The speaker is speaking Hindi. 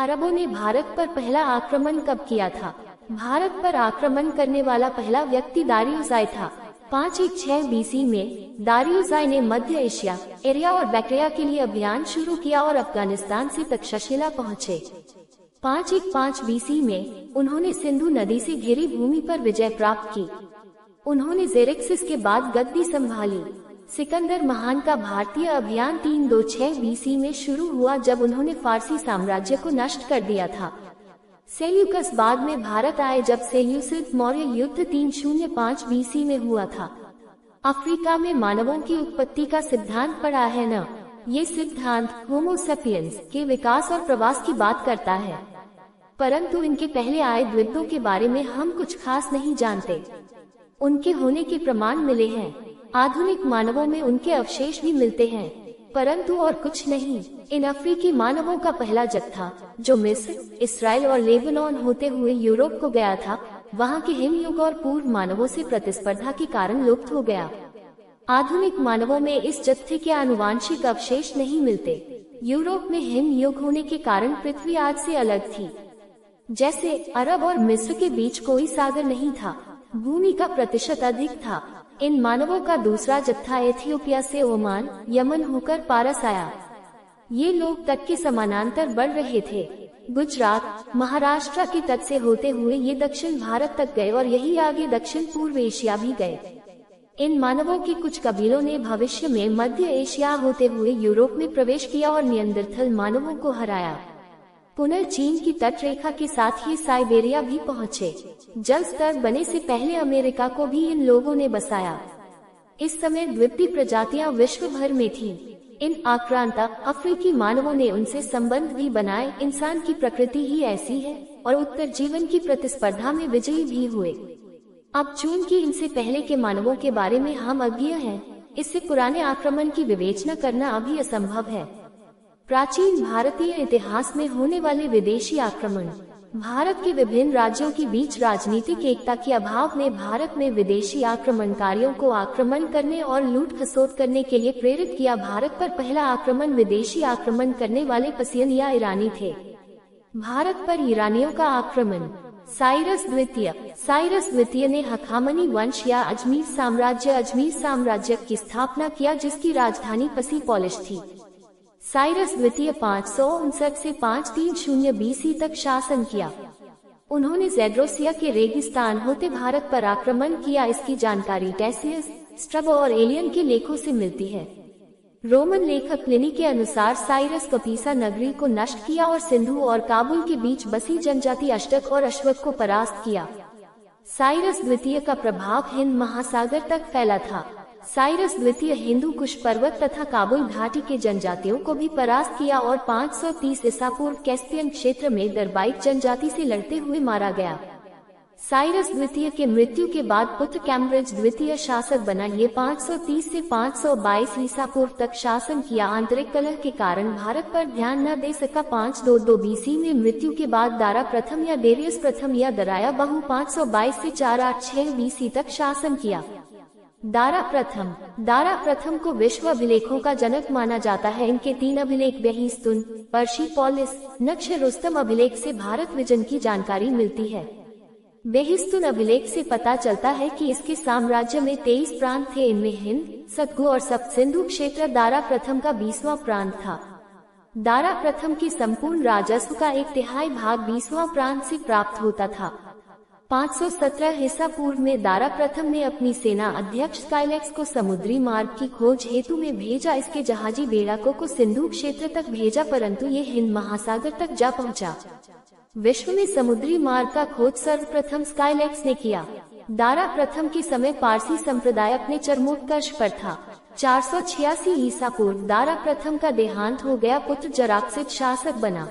अरबों ने भारत पर पहला आक्रमण कब किया था? भारत पर आक्रमण करने वाला पहला व्यक्ति दारियुज़ाई था। 516 बीसी में दारियुज़ाई ने मध्य एशिया, एरिया और बैक्ट्रिया के लिए अभियान शुरू किया और अफगानिस्तान से तक्षशिला पहुँचे। 515 बीसी में उन्होंने सिंधु नदी से घिरी भूमि पर विजय प्राप्त की। उन्होंने ज़ेरेक्सिस के बाद गद्दी संभाली। सिकंदर महान का भारतीय अभियान 326 बीसी में शुरू हुआ जब उन्होंने फारसी साम्राज्य को नष्ट कर दिया था। सेल्यूकस बाद में भारत आए जब सेल्यूसिड मौर्य युद्ध 305 बीसी में हुआ था। अफ्रीका में मानवों की उत्पत्ति का सिद्धांत पढ़ा है न? ये सिद्धांत होमो सेपियंस के विकास और प्रवास की बात करता है, परंतु इनके पहले आए द्वीपों के बारे में हम कुछ खास नहीं जानते। उनके होने के प्रमाण मिले हैं। आधुनिक मानवों में उनके अवशेष भी मिलते हैं, परंतु और कुछ नहीं। इन अफ्रीकी मानवों का पहला जत्था जो मिस्र, इसराइल और लेबनान होते हुए यूरोप को गया था, वहाँ के हिमयुग और पूर्व मानवों से प्रतिस्पर्धा के कारण लुप्त हो गया। आधुनिक मानवों में इस जत्थे के आनुवांशिक अवशेष नहीं मिलते। यूरोप में हिमयुग होने के कारण पृथ्वी आज से अलग थी। जैसे अरब और मिस्र के बीच कोई सागर नहीं था, भूमि का प्रतिशत अधिक था। इन मानवों का दूसरा जत्था एथियोपिया से ओमान, यमन होकर पारस आया। ये लोग तट के समानांतर बढ़ रहे थे। गुजरात, महाराष्ट्र के तट से होते हुए ये दक्षिण भारत तक गए और यही आगे दक्षिण पूर्व एशिया भी गए। इन मानवों के कुछ कबीलों ने भविष्य में मध्य एशिया होते हुए यूरोप में प्रवेश किया और नियंदरथल मानवों को हराया। पुनः चीन की तट रेखा के साथ ही साइबेरिया भी पहुँचे। जल स्तर बने से पहले अमेरिका को भी इन लोगों ने बसाया। इस समय द्वीपीय प्रजातियां विश्व भर में थीं। इन आक्रांत अफ्रीकी मानवों ने उनसे संबंध भी बनाए। इंसान की प्रकृति ही ऐसी है और उत्तर जीवन की प्रतिस्पर्धा में विजयी भी हुए। अब चूंकि इनसे पहले के मानवों के बारे में हम अज्ञ हैं, इससे पुराने आक्रमण की विवेचना करना अभी असंभव है। प्राचीन भारतीय इतिहास में होने वाले विदेशी आक्रमण। भारत के विभिन्न राज्यों के बीच राजनीतिक एकता के अभाव ने भारत में विदेशी आक्रमणकारियों को आक्रमण करने और लूट खसोट करने के लिए प्रेरित किया। भारत पर पहला आक्रमण विदेशी आक्रमण करने वाले पर्शियन या ईरानी थे। भारत पर ईरानियों का आक्रमण। साइरस द्वितीय ने हखामनी वंश या अजमीर साम्राज्य की स्थापना किया, जिसकी राजधानी पर्सिपोलिस थी। साइरस द्वितीय 559 से 530 बीसी तक शासन किया। उन्होंने ज़ेड्रोसिया के रेगिस्तान होते भारत पर आक्रमण किया। इसकी जानकारी टेसियस, स्ट्रबो और एलियन के लेखों से मिलती है। रोमन लेखक प्लिनी के अनुसार साइरस कपीसा नगरी को नष्ट किया और सिंधु और काबुल के बीच बसी जनजाति अष्टक और अश्वक को परास्त किया। साइरस द्वितीय का प्रभाव हिंद महासागर तक फैला था। साइरस द्वितीय हिंदू कुश पर्वत तथा काबुल घाटी के जनजातियों को भी परास्त किया और 530 ईसा पूर्व कैस्पियन क्षेत्र में दरबाइक जनजाति से लड़ते हुए मारा गया। साइरस द्वितीय के मृत्यु के बाद पुत्र कैम्ब्रिज द्वितीय शासक बना। ये 530 से 522 ईसा पूर्व तक शासन किया। आंतरिक कलह के कारण भारत पर ध्यान न दे सका। 522 बीसी में मृत्यु के बाद दारा प्रथम या डेरियस प्रथम या दराया बहु 522 से 486 बीसी तक शासन किया। दारा प्रथम को विश्व अभिलेखों का जनक माना जाता है। इनके 3 अभिलेख बेहिस्तुन, पर्सिपोलिस, नक्श रुस्तम अभिलेख से भारत विजन की जानकारी मिलती है। बेहिस्तुन अभिलेख से पता चलता है कि इसके साम्राज्य में 23 प्रांत थे। इनमें हिंद, सतगु और सप्त सिंधु क्षेत्र दारा प्रथम का 20वां प्रांत था। दारा प्रथम के संपूर्ण राजस्व का 1/3 भाग 20वां प्रांत से प्राप्त होता था। 517 ईसा पूर्व में दारा प्रथम ने अपनी सेना अध्यक्ष स्काइलैक्स को समुद्री मार्ग की खोज हेतु में भेजा। इसके जहाजी बेड़ाकों को सिंधु क्षेत्र तक भेजा, परंतु ये हिंद महासागर तक जा पहुंचा। विश्व में समुद्री मार्ग का खोज सर्वप्रथम स्काइलैक्स ने किया। दारा प्रथम के समय पारसी संप्रदाय अपने चरमोत्कर्ष पर था। 486 ईसा पूर्व दारा प्रथम का देहांत हो गया। पुत्र जराक्सिद शासक बना।